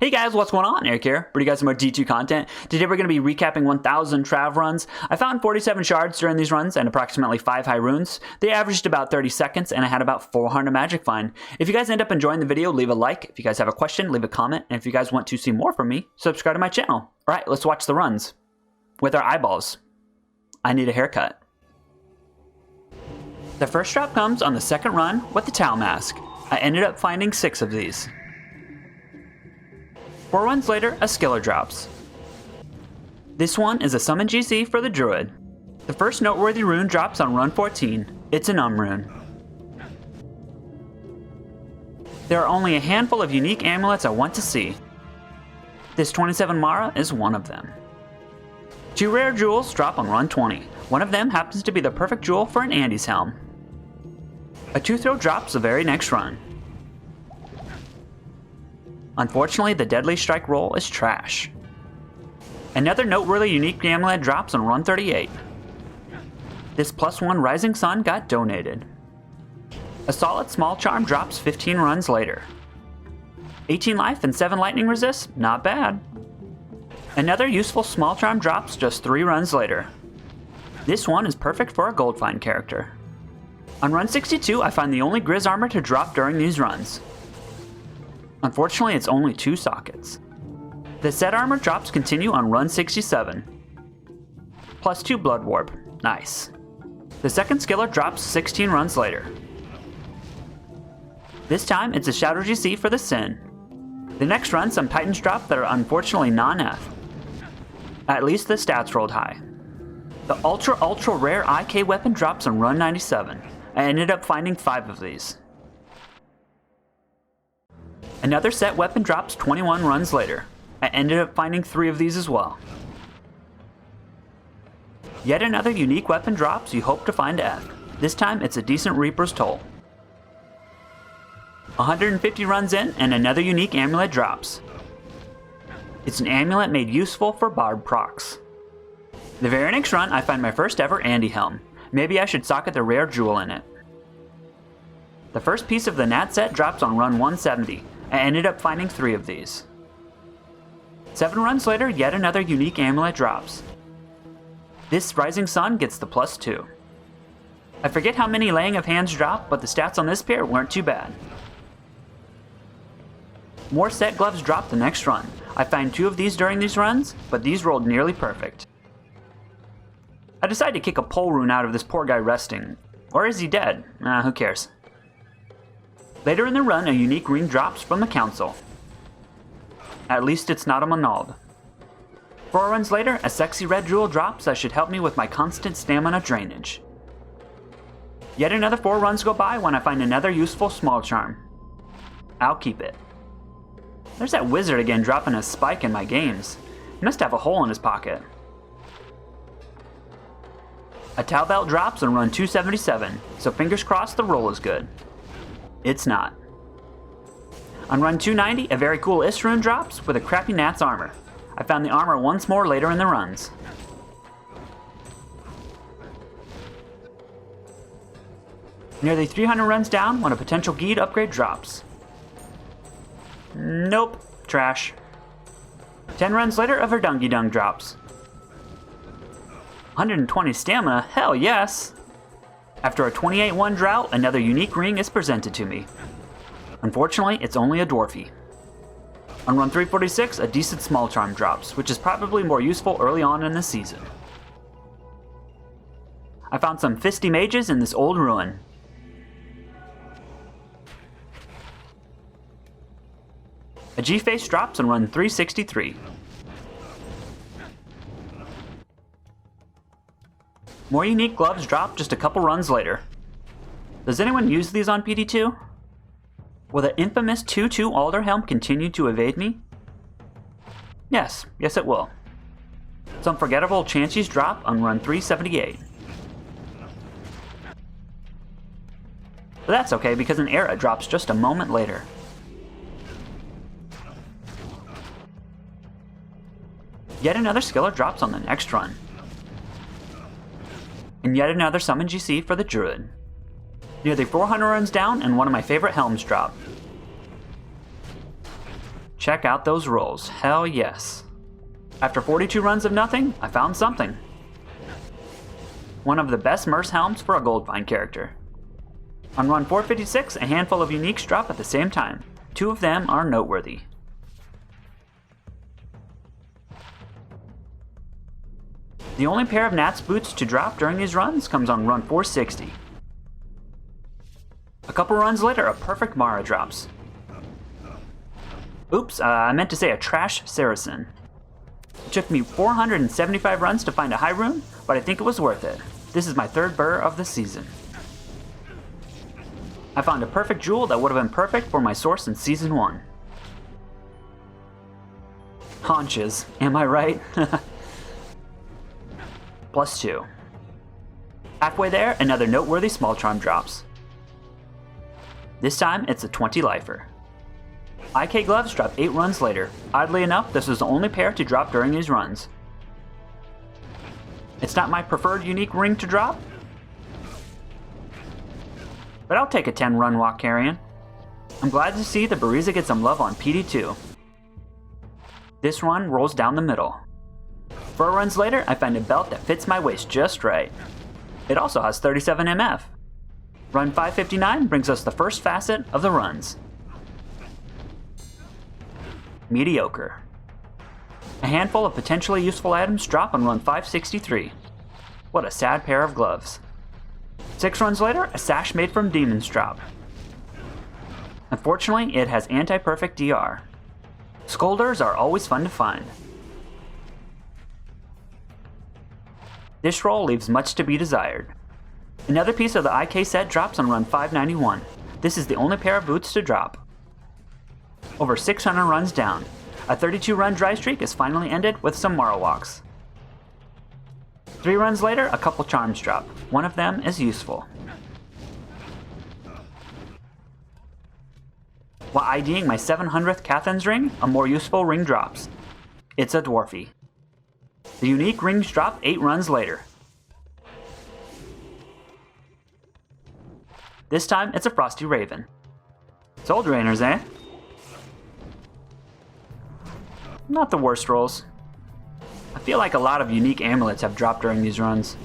Hey guys, what's going on? Eric here, bringing you guys some more D2 content. Today we're going to be recapping 1000 Trav runs. I found 47 shards during these runs and approximately 5 high runes. They averaged about 30 seconds and I had about 400 magic find. If you guys end up enjoying the video, leave a like. If you guys have a question, leave a comment. And if you guys want to see more from me, subscribe to my channel. Alright, let's watch the runs. With our eyeballs. I need a haircut. The first drop comes on the second run with the Tau mask. I ended up finding 6 of these. 4 runs later, a skiller drops. This one is a summon GC for the druid. The first noteworthy rune drops on run 14. It's an rune. There are only a handful of unique amulets I want to see. This 27 Mara is one of them. 2 rare jewels drop on run 20. One of them happens to be the perfect jewel for an Andy's helm. A 2-throw drops the very next run. Unfortunately, the Deadly Strike roll is trash. Another noteworthy unique amulet drops on run 38. This +1 Rising Sun got donated. A solid small charm drops 15 runs later. 18 life and 7 lightning resist, not bad. Another useful small charm drops just 3 runs later. This one is perfect for a gold find character. On run 62, I find the only Grizz armor to drop during these runs. Unfortunately, it's only 2 sockets. The set armor drops continue on run 67. +2 blood warp, nice. The second skiller drops 16 runs later. This time, it's a Shadow GC for the Sin. The next run, some Titans drop that are unfortunately non-F. At least the stats rolled high. The ultra rare IK weapon drops on run 97. I ended up finding 5 of these. Another set weapon drops 21 runs later. I ended up finding 3 of these as well. Yet another unique weapon drops you hope to find F. This time it's a decent Reaper's Toll. 150 runs in and another unique amulet drops. It's an amulet made useful for Bard procs. The very next run I find my first ever Andy helm. Maybe I should socket the rare jewel in it. The first piece of the Nat set drops on run 170. I ended up finding 3 of these. 7 runs later, yet another unique amulet drops. This Rising Sun gets the +2. I forget how many Laying of Hands drop, but the stats on this pair weren't too bad. More set gloves drop the next run. I find 2 of these during these runs, but these rolled nearly perfect. I decided to kick a pole rune out of this poor guy resting. Or is he dead? Who cares. Later in the run, a unique ring drops from the Council. At least it's not a Monald. 4 runs later, a sexy red jewel drops that should help me with my constant stamina drainage. Yet another 4 runs go by when I find another useful small charm. I'll keep it. There's that wizard again dropping a spike in my games. He must have a hole in his pocket. A Tau belt drops on run 277, so fingers crossed the roll is good. It's not. On run 290, a very cool rune drops with a crappy Nat's armor. I found the armor once more later in the runs. Nearly 300 runs down when a potential Geed upgrade drops. Nope, trash. 10 runs later, a Verdungi Dung drops. 120 stamina, hell yes! After a 28-1 drought, another unique ring is presented to me. Unfortunately, it's only a Dwarfy. On run 346, a decent small charm drops, which is probably more useful early on in the season. I found some Fisty Mages in this old ruin. A G-Face drops on run 363. More unique gloves drop just a couple runs later. Does anyone use these on PD2? Will the infamous 2-2 Alder Helm continue to evade me? Yes it will. Some forgettable Chanchies drop on run 378. But that's okay because an Era drops just a moment later. Yet another skiller drops on the next run. And yet another summon GC for the druid. Nearly 400 runs down and one of my favorite helms drop. Check out those rolls, hell yes. After 42 runs of nothing, I found something. One of the best Merce helms for a Goldvine character. On run 456, a handful of uniques drop at the same time. 2 of them are noteworthy. The only pair of Nats boots to drop during these runs comes on run 460. A couple runs later, a perfect Mara drops. Oops, I meant to say a trash Saracen. It took me 475 runs to find a high rune, but I think it was worth it. This is my 3rd burr of the season. I found a perfect jewel that would have been perfect for my source in Season 1. Haunches, am I right? +2. Halfway there, another noteworthy small charm drops. This time, it's a 20 lifer. IK gloves drop 8 runs later. Oddly enough, this was the only pair to drop during these runs. It's not my preferred unique ring to drop, but I'll take a 10 run walk carrion. I'm glad to see the Bariza get some love on PD2. This run rolls down the middle. 4 runs later, I find a belt that fits my waist just right. It also has 37 MF. Run 559 brings us the first facet of the runs. Mediocre. A handful of potentially useful items drop on run 563. What a sad pair of gloves. 6 runs later, a sash made from demons drop. Unfortunately, it has anti-perfect DR. Scolders are always fun to find. This roll leaves much to be desired. Another piece of the IK set drops on run 591. This is the only pair of boots to drop. Over 600 runs down. A 32 run dry streak is finally ended with some Mara walks. 3 runs later, a couple charms drop. One of them is useful. While IDing my 700th Cathan's ring, a more useful ring drops. It's a Dwarfy. The unique rings drop 8 runs later. This time, it's a Frosty Raven. Soul Drainers, eh? Not the worst rolls. I feel like a lot of unique amulets have dropped during these runs.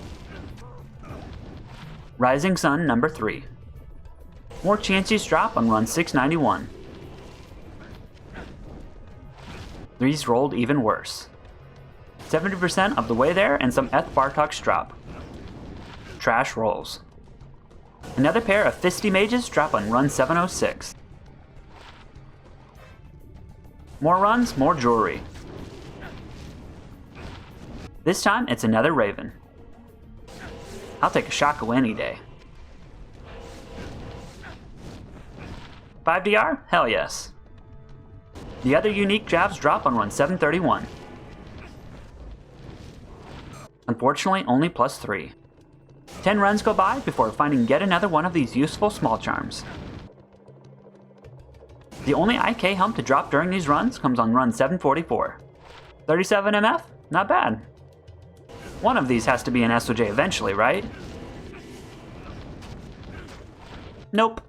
Rising Sun number 3. More chances drop on run 691. These rolled even worse. 70% of the way there and some Eth Bartoks drop. Trash rolls. Another pair of Fisty Mages drop on run 706. More runs, more jewelry. This time, it's another Raven. I'll take a Shaco any day. 5 DR? Hell yes. The other unique Javs drop on run 731. Unfortunately, only +3. 10 runs go by before finding yet another one of these useful small charms. The only IK helm to drop during these runs comes on run 744. 37 MF? Not bad. One of these has to be an SOJ eventually, right? Nope.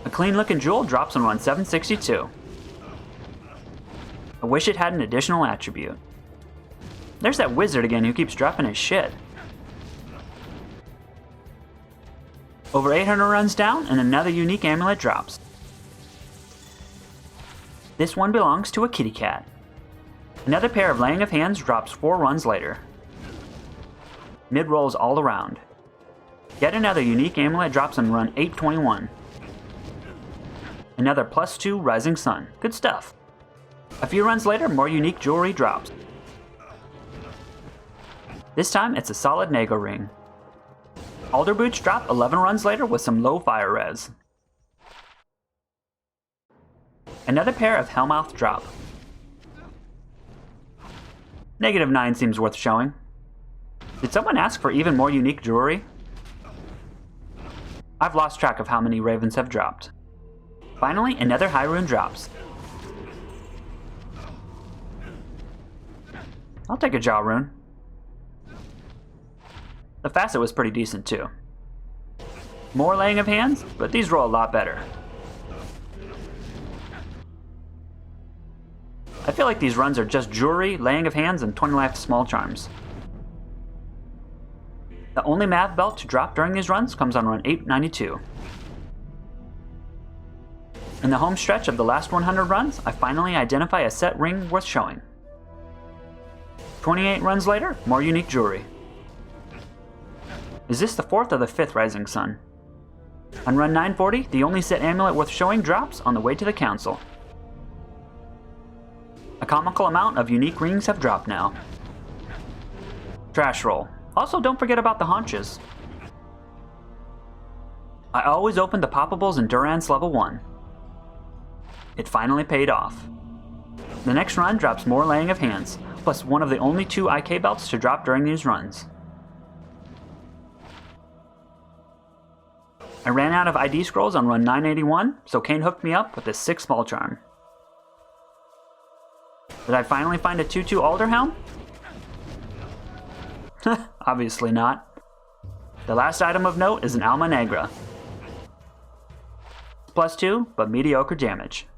A clean looking jewel drops on run 762. I wish it had an additional attribute. There's that wizard again who keeps dropping his shit. Over 800 runs down and another unique amulet drops. This one belongs to a kitty cat. Another pair of Laying of Hands drops 4 runs later. Mid rolls all around. Yet another unique amulet drops on run 821. Another +2 Rising Sun. Good stuff. A few runs later, more unique jewelry drops. This time, it's a solid Nago ring. Alder boots drop 11 runs later with some low fire res. Another pair of Hellmouth drop. -9 seems worth showing. Did someone ask for even more unique jewelry? I've lost track of how many Ravens have dropped. Finally, another high rune drops. I'll take a Jaw rune. The facet was pretty decent too. More Laying of Hands, but these roll a lot better. I feel like these runs are just jewelry, laying of hands, and 20 life small charms. The only mav belt to drop during these runs comes on run 892. In the home stretch of the last 100 runs, I finally identify a set ring worth showing. 28 runs later, more unique jewelry. Is this the 4th or the 5th Rising Sun? On run 940, the only set amulet worth showing drops on the way to the council. A comical amount of unique rings have dropped now. Trash roll. Also, don't forget about the haunches. I always open the poppables in Durance level 1. It finally paid off. The next run drops more laying of hands, plus one of the only 2 IK belts to drop during these runs. I ran out of ID scrolls on run 981, so Kane hooked me up with this 6 small charm. Did I finally find a 2-2 Alderhelm? Obviously not. The last item of note is an Alma Negra. It's +2, but mediocre damage.